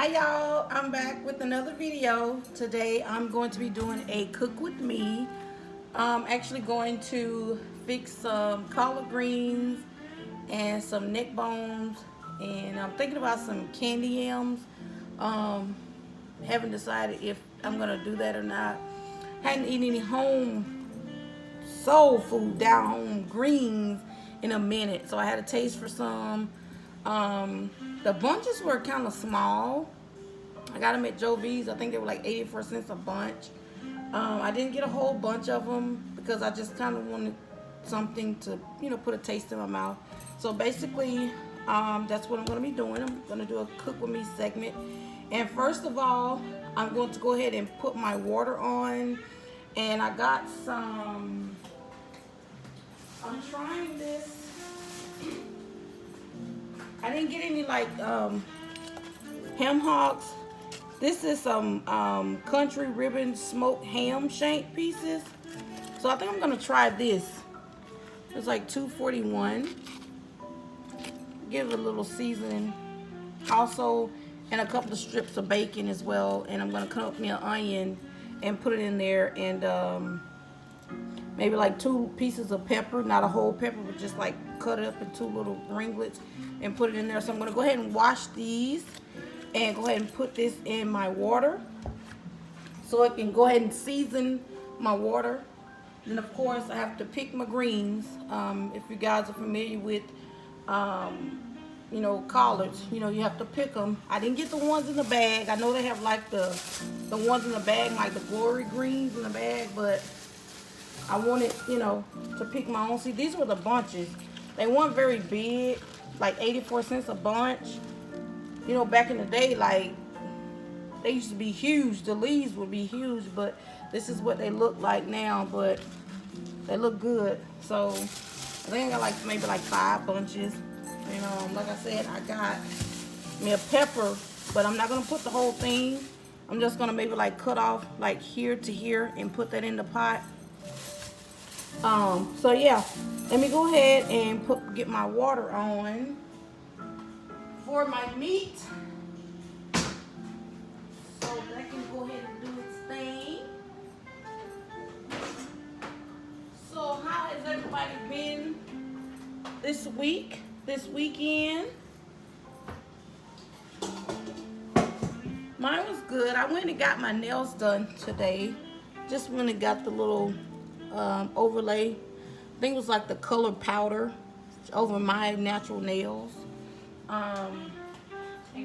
Hi y'all, I'm back with another video. Today I'm going to be doing a cook with me. I'm actually going to fix some collard greens and some neck bones, and I'm thinking about some candy yams. Haven't decided if I'm gonna do that or not. Hadn't eaten any home soul food, down home greens in a minute, so I had a taste for some. The bunches were kind of small. I got them at Joe V's. I think they were like 84 cents a bunch. I didn't get a whole bunch of them because I just kind of wanted something to, put a taste in my mouth. So basically, that's what I'm going to be doing. I'm going to do a cook with me segment. And first of all, I'm going to go ahead and put my water on. And I got some, I'm trying this. I didn't get any like ham hocks. This is some country ribbon smoked ham shank pieces. So I think I'm gonna try this. It's like $2.41. Give it a little seasoning. Also, and a couple of strips of bacon as well. And I'm gonna cut up me an onion and put it in there, and maybe like 2 pieces of pepper, not a whole pepper, but just like cut it up in 2 little ringlets and put it in there. So I'm gonna go ahead and wash these and go ahead and put this in my water so it can go ahead and season my water. Then of course I have to pick my greens. If you guys are familiar with collards, you have to pick them. I didn't get the ones in the bag. I know they have like the ones in the bag, like the glory greens in the bag, but I wanted, to pick my own. See, these were the bunches. They weren't very big, like 84 cents a bunch. Back in the day, like, they used to be huge. The leaves would be huge, but this is what they look like now, but they look good. So, I think I got maybe 5 bunches. Like I said, I got me a pepper, but I'm not going to put the whole thing. I'm just going to maybe cut off like here to here and put that in the pot. So yeah, let me go ahead and get my water on for my meat, so that can go ahead and do its thing. So how has everybody been this weekend? Mine was good. I went and got my nails done today. Just went and got the little overlay. I think it was like the color powder over my natural nails. And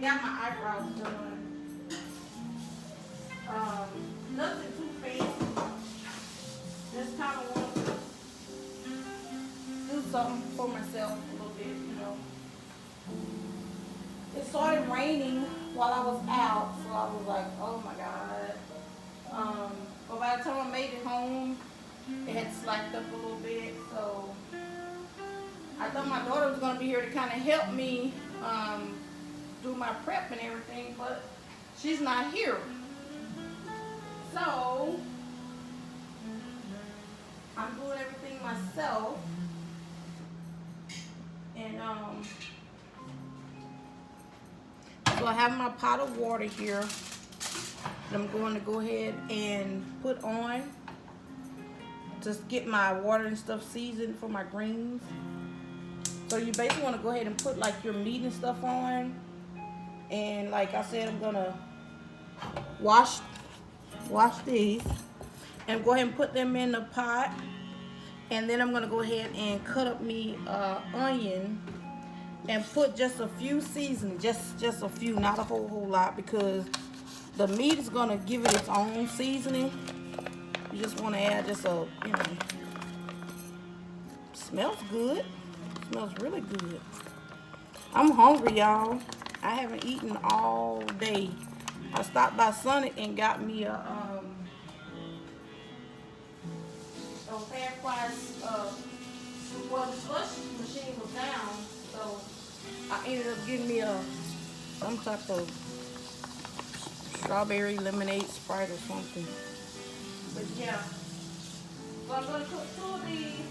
got my eyebrows done. Nothing too fancy. Just kind of want to do something for myself a little bit, It started raining while I was out, so I was like, oh my God. But by the time I made it home, it had slacked up a little bit, so I thought my daughter was going to be here to kind of help me do my prep and everything, but she's not here. So I'm doing everything myself, and so I have my pot of water here that I'm going to go ahead and put on. Just get my water and stuff seasoned for my greens. So you basically want to go ahead and put like your meat and stuff on. And like I said, I'm gonna wash these and go ahead and put them in the pot. And then I'm gonna go ahead and cut up me onion and put just a few seasonings, just a few, not a whole lot, because the meat is gonna give it its own seasoning. You just want to add just smells good. Smells really good. I'm hungry, y'all. I haven't eaten all day. I stopped by Sonic and got me a half price. Well, the slush machine was down, so I ended up getting me some type of strawberry lemonade Sprite or something. But yeah, so I'm gonna cook 2 of these.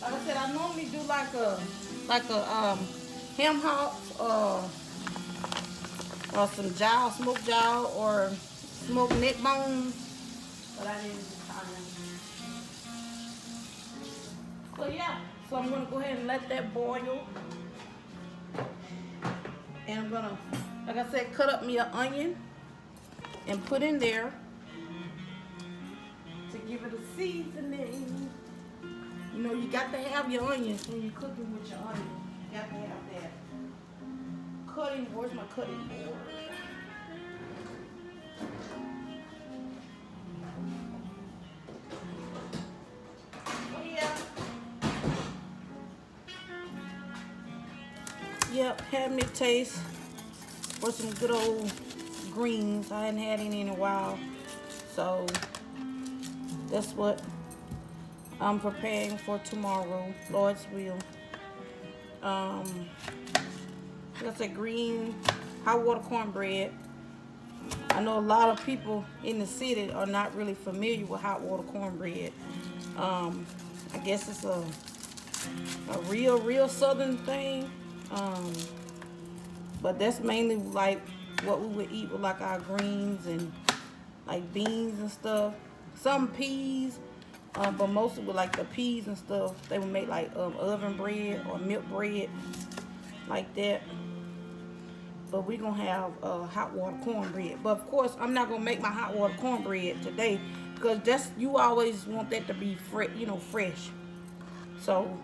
Like I said, I normally do like a ham hock or some jowl, smoked jowl, or smoked neck bones. But I didn't find them. So yeah, so I'm gonna go ahead and let that boil. And I'm gonna, like I said, cut up me an onion and put in there to give it a seasoning. You know, you got to have your onions when you're cooking with your onions. You got to have that. Cutting, where's my cutting board? Oh yeah. Yep, had me taste for some good old greens. I hadn't had any in a while. So that's what I'm preparing for tomorrow, Lord's will. That's a green hot water cornbread. I know a lot of people in the city are not really familiar with hot water cornbread. I guess it's a real southern thing. But that's mainly like what we would eat with like our greens and like beans and stuff. Some peas, but mostly with like the peas and stuff. They would make like oven bread or milk bread like that. But we're gonna have hot water cornbread. But of course, I'm not gonna make my hot water cornbread today because that's, you always want that to be fresh, you know, fresh. So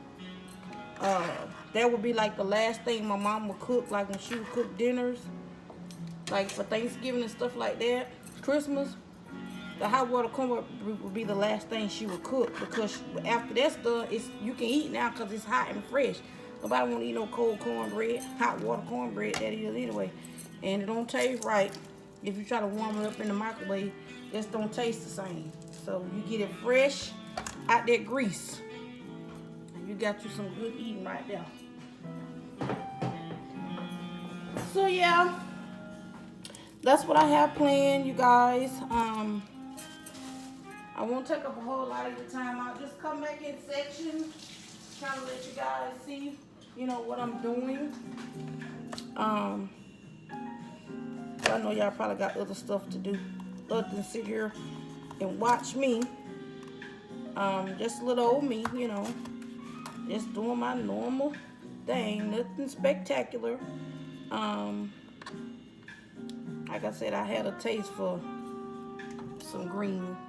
that would be like the last thing my mom would cook, like when she would cook dinners, like for Thanksgiving and stuff like that, Christmas. The hot water cornbread would be the last thing she would cook, because after that's done, you can eat now because it's hot and fresh. Nobody want to eat no cold cornbread. Hot water cornbread, that is anyway. And it don't taste right. If you try to warm it up in the microwave, it just don't taste the same. So you get it fresh out that grease. And you got you some good eating right there. So yeah, that's what I have planned, you guys. I won't take up a whole lot of your time. I'll just come back in sections, kind of let you guys see, you know, what I'm doing. I know y'all probably got other stuff to do other than sit here and watch me. Just little old me, you know, just doing my normal thing, nothing spectacular. Like I said, I had a taste for some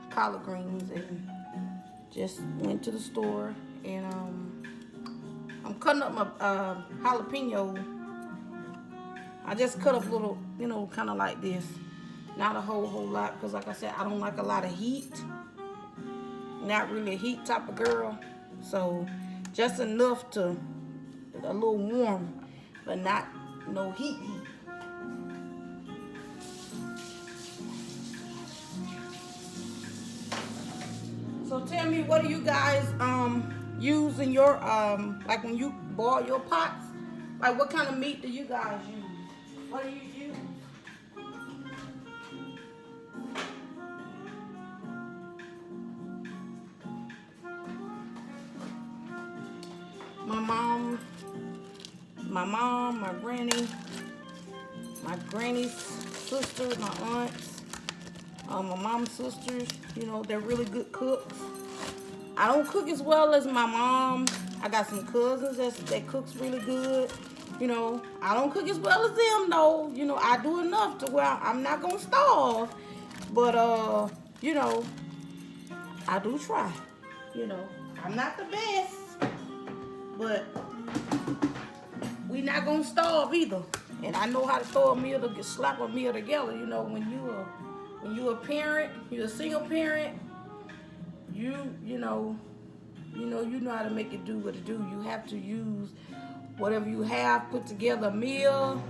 collard greens, and just went to the store, and I'm cutting up my jalapeno. I just cut up little, you know, kind of like this, not a whole lot, because like I said, I don't like a lot of heat. Not really a heat type of girl, so just enough to a little warm, but not no heat. So tell me, what do you guys use in your like when you boil your pots? Like what kind of meat do you guys use? What do you use? My mom, my granny's sisters, my aunts, my mom's sisters, you know, they're really good cooks. I don't cook as well as my mom. I got some cousins that cooks really good. You know, I don't cook as well as them though. You know, I do enough to where I'm not gonna starve. But you know, I do try. You know, I'm not the best, but we not gonna starve either. And I know how to throw a meal, to slap a meal together. You know, when you a parent, you're a single parent, you know how to make it do what it do. You have to use whatever you have, put together a meal.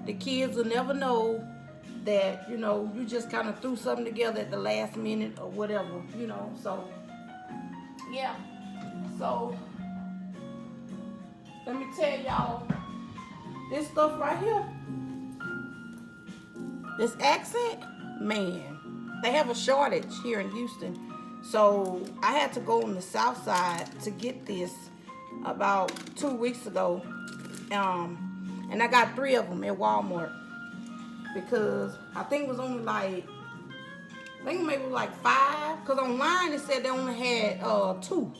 The kids will never know that, you know, you just kind of threw something together at the last minute or whatever, you know. So yeah, so let me tell y'all, this stuff right here, this accent, man, they have a shortage here in Houston. So I had to go on the south side to get this about 2 weeks ago. And I got 3 of them at Walmart. because I think it was only like, I think maybe like 5. Because online it said they only had 2.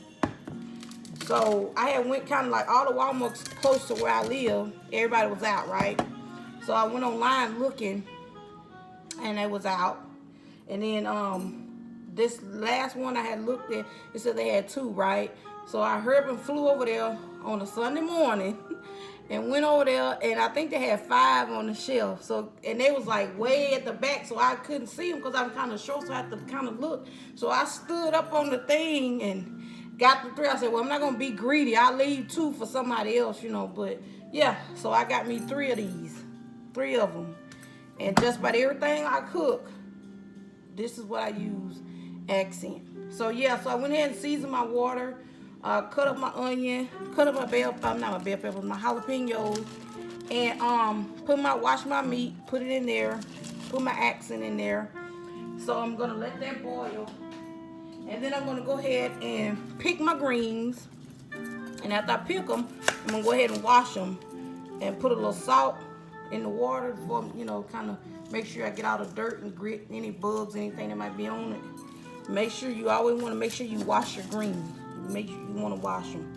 So I had went kind of like all the Walmarts close to where I live. Everybody was out, right? So I went online looking, and they was out. And then this last one I had looked at, it said they had 2, right? So I hurried and flew over there on a Sunday morning and went over there, and I think they had 5 on the shelf. So, and they was like way at the back, so I couldn't see them because I'm kind of short, so I had to kind of look. So I stood up on the thing and got the 3. I said, well, I'm not gonna be greedy. I'll leave 2 for somebody else, you know. But yeah, so I got me 3 of these, 3 of them, and just about everything I cook, this is what I use, accent. So yeah, so I went ahead and seasoned my water, cut up my onion, cut up my not my bell peppers, my jalapenos, and wash my meat, put it in there, put my accent in there. So I'm gonna let that boil, and then I'm gonna go ahead and pick my greens. And after I pick them, I'm gonna go ahead and wash them and put a little salt in the water for, you know, kind of make sure I get all the dirt and grit, any bugs, anything that might be on it. Make sure you always want to make sure you wash your greens. Make sure you want to wash them.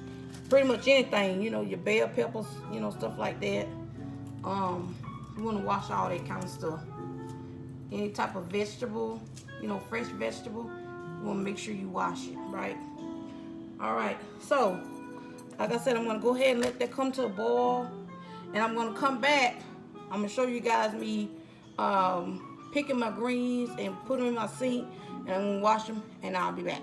Pretty much anything, you know, your bell peppers, you know, stuff like that. You want to wash all that kind of stuff. Any type of vegetable, you know, fresh vegetable, you want to make sure you wash it, right? All right, so like I said, I'm going to go ahead and let that come to a boil, and I'm going to come back. I'm going to show you guys me picking my greens and putting them in my sink, and I'm going to wash them, and I'll be back.